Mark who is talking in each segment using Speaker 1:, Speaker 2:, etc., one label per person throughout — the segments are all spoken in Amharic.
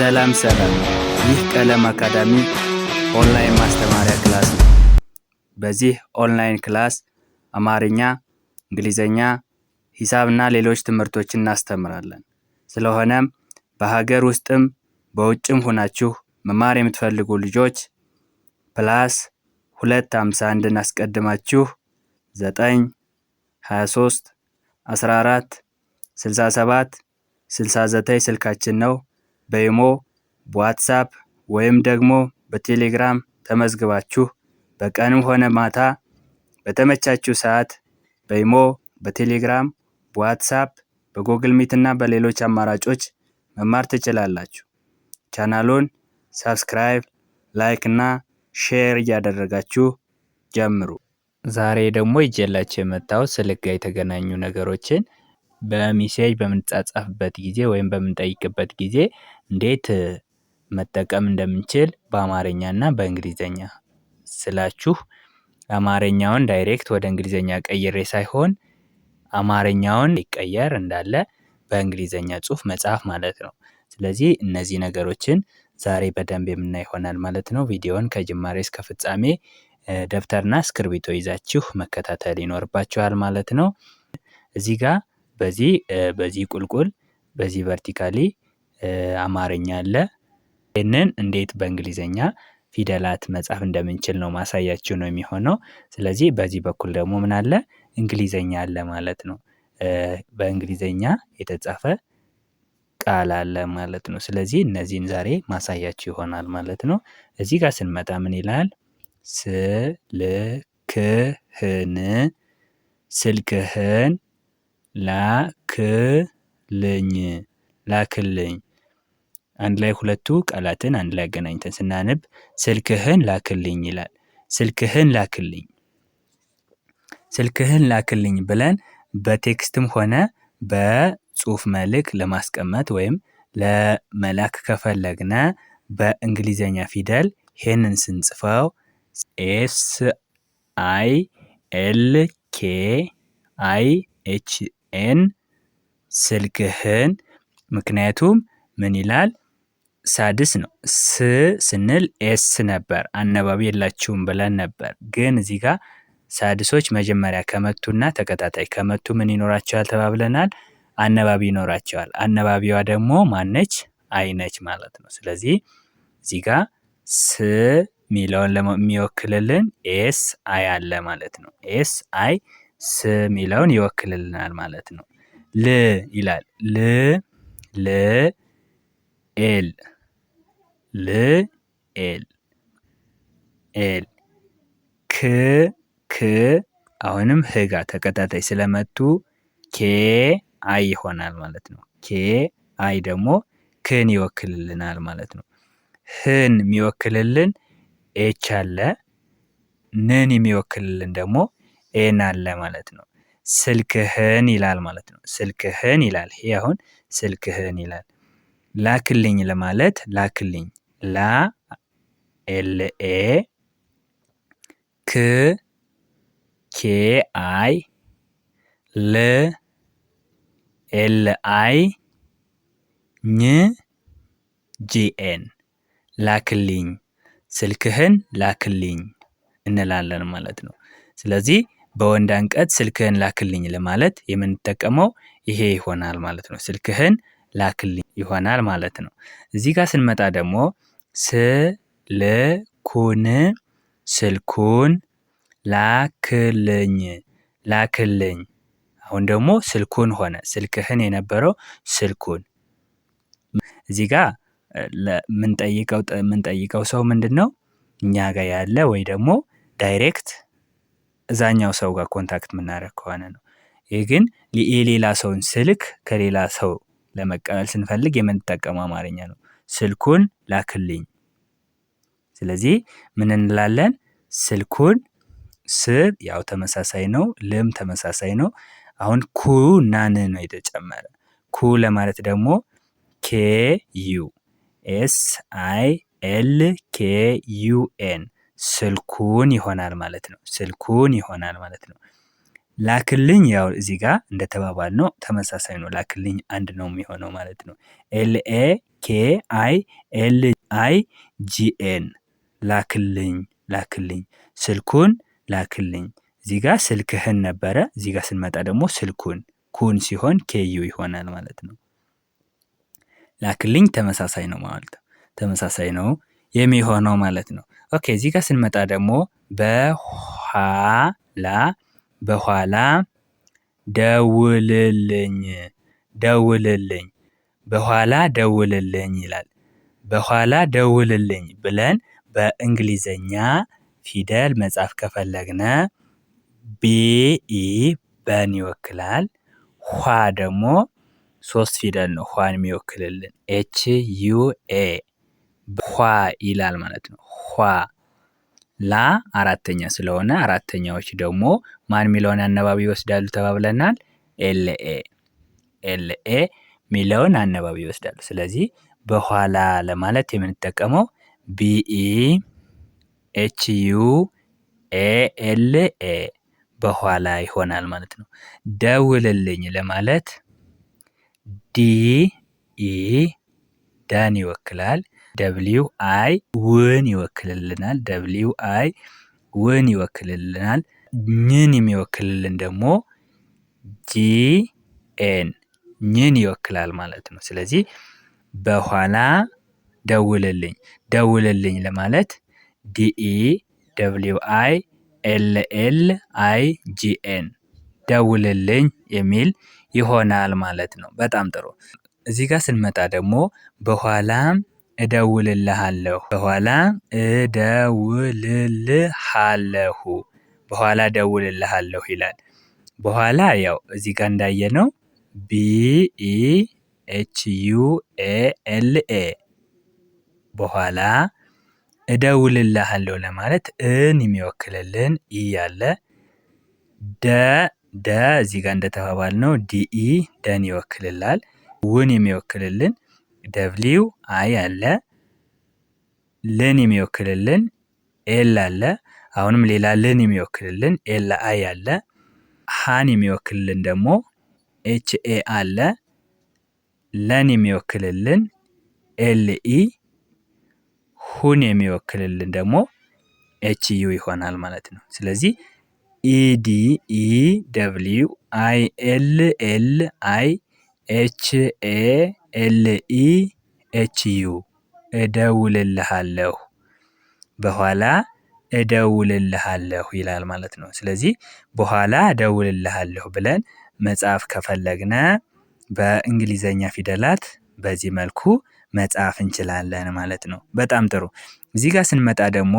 Speaker 1: ሰላም ይህ ቀለም አካዳሚ ኦንላይን ማስተማሪያ ክላስ ነው። በዚህ ኦንላይን ክላስ አማርኛ፣ እንግሊዘኛ፣ ሂሳብና ሌሎች ትምህርቶችን እናስተምራለን። ስለሆነም በሀገር ውስጥም በውጭም ሆናችሁ መማር የምትፈልጉ ልጆች +251 አስቀድማችሁ 9 23 14 67 69 ስልካችን ነው። በኢሞ፣ በዋትስአፕ ወይም ደግሞ በቴሌግራም ተመዝግባችሁ በቀንም ሆነ ማታ በተመቻችሁ ሰዓት በኢሞ፣ በቴሌግራም፣ በዋትስአፕ፣ በጎግል ሚት እና በሌሎች አማራጮች መማር ትችላላችሁ። ቻናሉን ሰብስክራይብ፣ ላይክ እና ሼር እያደረጋችሁ ጀምሩ። ዛሬ ደግሞ ይዤላችሁ የመጣሁት ስልክ ጋር የተገናኙ ነገሮችን በሜሴጅ በምንጻጻፍበት ጊዜ ወይም በምንጠይቅበት ጊዜ እንዴት መጠቀም እንደምንችል በአማርኛ እና በእንግሊዘኛ ስላችሁ አማርኛውን ዳይሬክት ወደ እንግሊዘኛ ቀይሬ ሳይሆን አማርኛውን ይቀየር እንዳለ በእንግሊዘኛ ጽሁፍ መጻፍ ማለት ነው። ስለዚህ እነዚህ ነገሮችን ዛሬ በደንብ የምናይ ይሆናል ማለት ነው። ቪዲዮውን ከጅማሬ እስከ ፍጻሜ ደብተርና እስክርቢቶ ይዛችሁ መከታተል ይኖርባችኋል ማለት ነው። እዚህ ጋር በዚህ ቁልቁል በዚህ ቨርቲካሊ አማርኛ አለ። ይህንን እንዴት በእንግሊዘኛ ፊደላት መጻፍ እንደምንችል ነው ማሳያችሁ ነው የሚሆነው። ስለዚህ በዚህ በኩል ደግሞ ምን አለ? እንግሊዘኛ አለ ማለት ነው። በእንግሊዘኛ የተጻፈ ቃል አለ ማለት ነው። ስለዚህ እነዚህን ዛሬ ማሳያችሁ ይሆናል ማለት ነው። እዚህ ጋር ስንመጣ ምን ይላል? ስልክህን ላክልኝ። አንድ ላይ ሁለቱ ቃላትን አንድ ላይ አገናኝተን ስናነብ ስልክህን ላክልኝ ይላል። ስልክህን ላክልኝ ብለን በቴክስትም ሆነ በጽሁፍ መልእክት ለማስቀመጥ ወይም ለመላክ ከፈለግነ በእንግሊዘኛ ፊደል ይሄንን ስንጽፈው SILKIHN ስልክህን። ምክንያቱም ምን ይላል? ሳድስ ነው። ስንል ኤስ ነበር፣ አነባቢ የላችሁም ብለን ነበር። ግን እዚህ ጋር ሳድሶች መጀመሪያ ከመቱና ተከታታይ ከመቱ ምን ይኖራቸዋል ተባብለናል? አነባቢ ይኖራቸዋል። አነባቢዋ ደግሞ ማነች? አይነች ማለት ነው። ስለዚህ እዚህ ጋር ሚለውን የሚወክልልን ኤስ አይ አለ ማለት ነው። ኤስ አይ ሚለውን ይወክልልናል ማለት ነው። ይላል ኤል አሁንም ህጋ ተከታታይ ስለመቱ ኬ አይ ይሆናል ማለት ነው። ኬ አይ ደግሞ ክን ይወክልልናል ማለት ነው። ህን የሚወክልልን ኤች አለ። ንን የሚወክልልን ደግሞ ኤን አለ ማለት ነው። ስልክህን ይላል ማለት ነው። ስልክህን ይላል። ይሄ አሁን ስልክህን ይላል። ላክልኝ ለማለት ላክልኝ LA KI LI GN ላክልኝ፣ ስልክህን ላክልኝ እንላለን ማለት ነው። ስለዚህ በወንድ አንቀጽ ስልክህን ላክልኝ ለማለት የምንጠቀመው ይሄ ይሆናል ማለት ነው። ስልክህን ላክልኝ ይሆናል ማለት ነው። እዚህ ጋር ስንመጣ ደግሞ ስልኩን ላክልኝ። አሁን ደግሞ ስልኩን ሆነ። ስልክህን የነበረው ስልኩን። እዚህ ጋር የምንጠይቀው ሰው ምንድነው? እኛ ጋር ያለ ወይ ደግሞ ዳይሬክት እዛኛው ሰው ጋር ኮንታክት የምናደርግ ከሆነ ነው። ይሄ ግን የሌላ ሰውን ስልክ ከሌላ ሰው ለመቀበል ስንፈልግ የምንጠቀመው አማርኛ ነው። ስልኩን ላክልኝ። ስለዚህ ምን እንላለን? ስልኩን ያው ተመሳሳይ ነው። ልም ተመሳሳይ ነው። አሁን ኩ እና ን ነው የተጨመረ። ኩ ለማለት ደግሞ KU SILKUN ስልኩን ይሆናል ማለት ነው። ስልኩን ይሆናል ማለት ነው። ላክልኝ ያው እዚህ ጋር እንደተባባልነው ተመሳሳይ ነው። ላክልኝ አንድ ነው የሚሆነው ማለት ነው። LAKILING ላክልኝ ላክልኝ ስልኩን ላክልኝ። እዚህ ጋር ስልክህን ነበረ። እዚህ ጋር ስንመጣ ደግሞ ስልኩን ኩን ሲሆን ኬዩ ይሆናል ማለት ነው። ላክልኝ ተመሳሳይ ነው ማለት ነው። ተመሳሳይ ነው የሚሆነው ማለት ነው። ኦኬ እዚህ ጋር ስንመጣ ደግሞ በኋላ ደውልልኝ ደውልልኝ በኋላ ደውልልኝ ይላል። በኋላ ደውልልኝ ብለን በእንግሊዘኛ ፊደል መጻፍ ከፈለግነ ቢኢ በን ይወክላል። ኋ ደግሞ 3 ፊደል ነው ኋን የሚወክልልን HUA ኋ ይላል ማለት ነው። ኋ ላ አራተኛ ስለሆነ አራተኛዎች ደግሞ ማን የሚለውን አነባቢ ይወስዳሉ ተባብለናል። ኤልኤ ሚለውን አነባቢ ይወስዳሉ። ስለዚህ በኋላ ለማለት የምንጠቀመው BE HUALA በኋላ ይሆናል ማለት ነው። ደውልልኝ ለማለት DE ዳን ይወክላል። WI ውን ይወክልልናል። WI ውን ይወክልልናል። ኝን የሚወክልልን ደግሞ GN ኝን ይወክላል ማለት ነው። ስለዚህ በኋላ ደውልልኝ ደውልልኝ ለማለት DEWILLIGN ደውልልኝ የሚል ይሆናል ማለት ነው። በጣም ጥሩ። እዚህ ጋር ስንመጣ ደግሞ በኋላ እደውልልሃለሁ በኋላ እደውልልሃለሁ በኋላ እደውልልሃለሁ ይላል። በኋላ ያው እዚህ ጋር እንዳየነው BEHUALA በኋላ እደውልልሃለሁ ለማለት እን የሚወክልልን ኢ አለ። ደ እዚህ ጋር እንደተባባልነው DE ደን ይወክልላል። ውን የሚወክልልን WI አለ። ልን የሚወክልልን ኤል አለ። አሁንም ሌላ ልን የሚወክልልን LI አለ። ሃን የሚወክልልን ደግሞ HA አለ። ለን የሚወክልልን LE ሁን የሚወክልልን ደግሞ HU ይሆናል ማለት ነው። ስለዚህ EDEWILLIHALEHU እደውልልሃለሁ በኋላ እደውልልሃለሁ ይላል ማለት ነው። ስለዚህ በኋላ እደውልልሃለሁ ብለን መጻፍ ከፈለግነ በእንግሊዘኛ ፊደላት በዚህ መልኩ መጻፍ እንችላለን ማለት ነው። በጣም ጥሩ። እዚህ ጋር ስንመጣ ደግሞ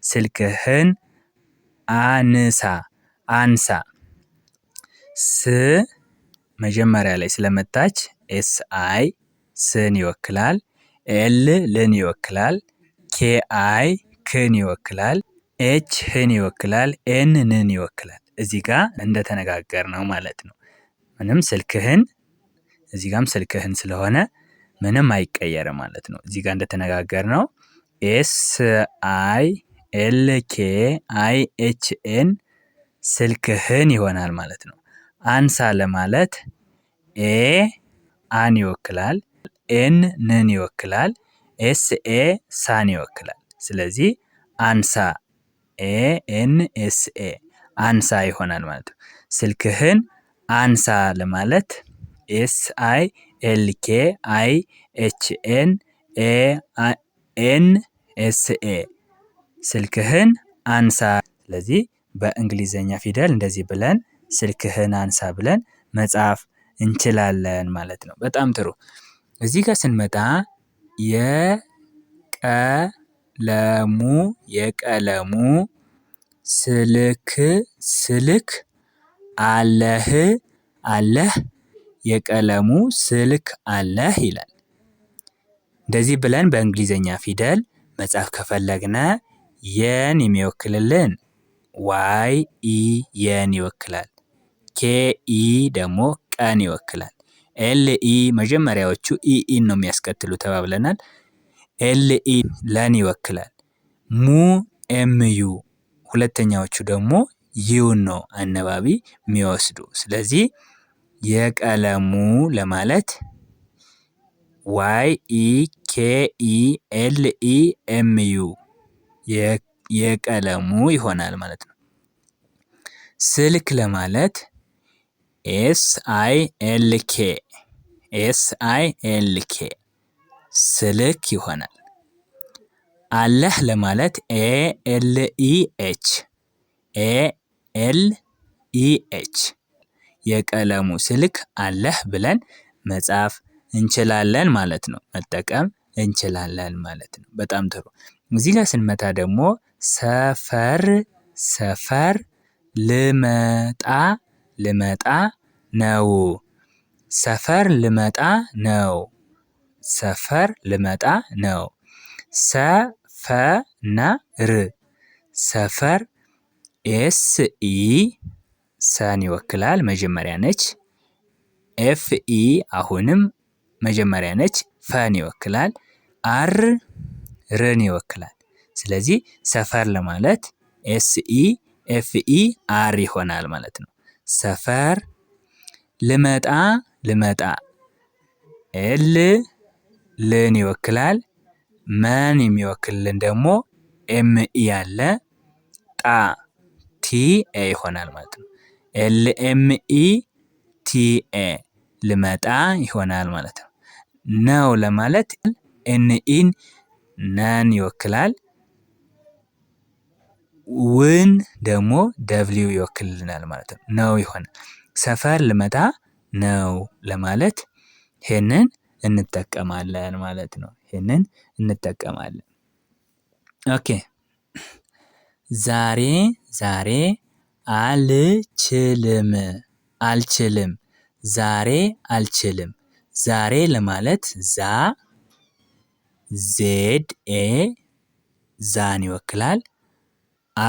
Speaker 1: ስልክህን አንሳ መጀመሪያ ላይ ስለመጣች SI ስን ይወክላል። ልን ይወክላል። KI ክን ይወክላል። ህን ይወክላል። ንን ይወክላል። እዚህ ጋር እንደተነጋገርነው ማለት ነው። ምንም ስልክህን እዚህ ጋርም ስልክህን ስለሆነ ምንም አይቀየርም ማለት ነው። እዚህ ጋር እንደተነጋገርነው SILKIHN ስልክህን ይሆናል ማለት ነው። አንሳ ለማለት አን ይወክላል። ንን ይወክላል። SA ሳን ይወክላል። ስለዚህ አንሳ ANSA አንሳ ይሆናል ማለት ነው። ስልክህን አንሳ ለማለት SILKIHNANSA ስልክህን አንሳ። ስለዚህ በእንግሊዘኛ ፊደል እንደዚህ ብለን ስልክህን አንሳ ብለን መጻፍ እንችላለን ማለት ነው። በጣም ጥሩ። እዚህ ጋር ስንመጣ የቀለሙ ስልክ አለህ የቀለሙ ስልክ አለህ ይላል። እንደዚህ ብለን በእንግሊዘኛ ፊደል መጻፍ ከፈለግነ የን የሚወክልልን YE የን ይወክላል። KE ደግሞ ቀን ይወክላል። LE መጀመሪያዎቹ ኢን ነው የሚያስከትሉ ተባብለናል። LE ለን ይወክላል። MU ሁለተኛዎቹ ደግሞ ዩን ነው አነባቢ የሚወስዱ። ስለዚህ የቀለሙ ለማለት YEKELEMU የቀለሙ ይሆናል ማለት ነው። ስልክ ለማለት SILK ስልክ ይሆናል። አለህ ለማለት ALEH የቀለሙ ስልክ አለህ ብለን መጻፍ እንችላለን ማለት ነው። መጠቀም እንችላለን ማለት ነው። በጣም ጥሩ። እዚህ ጋር ስንመታ ደግሞ ሰፈር ልመጣ ነው። ሰፈር ልመጣ ነው። ሰፈር ልመጣ ነው። ሰፈና ር ሰፈር SE ሰን ይወክላል፣ መጀመሪያ ነች። FE አሁንም መጀመሪያ ነች፣ ፈን ይወክላል። አር ርን ይወክላል። ስለዚህ ሰፈር ለማለት SEFER ይሆናል ማለት ነው። ሰፈር ልመጣ ልን ይወክላል። መን የሚወክልልን ደግሞ ME ያለ TA ይሆናል ማለት ነው። LMETA ልመጣ ይሆናል ማለት ነው። ነው ለማለት NEን ነን ይወክላል። ውን ደግሞ W ይወክልልናል ማለት ነው። ነው ይሆናል። ሰፈር ልመጣ ነው ለማለት ይሄንን እንጠቀማለን ማለት ነው። ይሄንን እንጠቀማለን። ኦኬ። ዛሬ አልችልም። ዛሬ አልችልም። ዛሬ ለማለት ZA ዛን ይወክላል።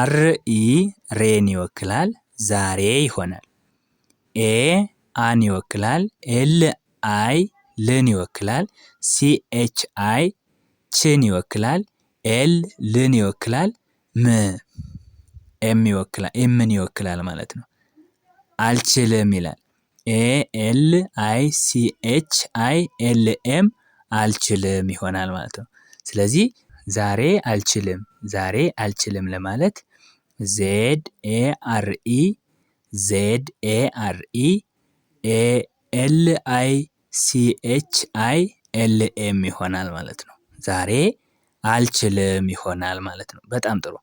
Speaker 1: RE ሬን ይወክላል። ዛሬ ይሆናል። አን ይወክላል። LI ልን ይወክላል። CHI ችን ይወክላል። ልን ይወክላል። ምን ይወክላል ማለት ነው። አልችልም ይላል። ALICHILM አልችልም ይሆናል ማለት ነው። ስለዚህ ዛሬ አልችልም ለማለት ZARE ALICHILM ይሆናል ማለት ነው። ዛሬ አልችልም ይሆናል ማለት ነው። በጣም ጥሩ።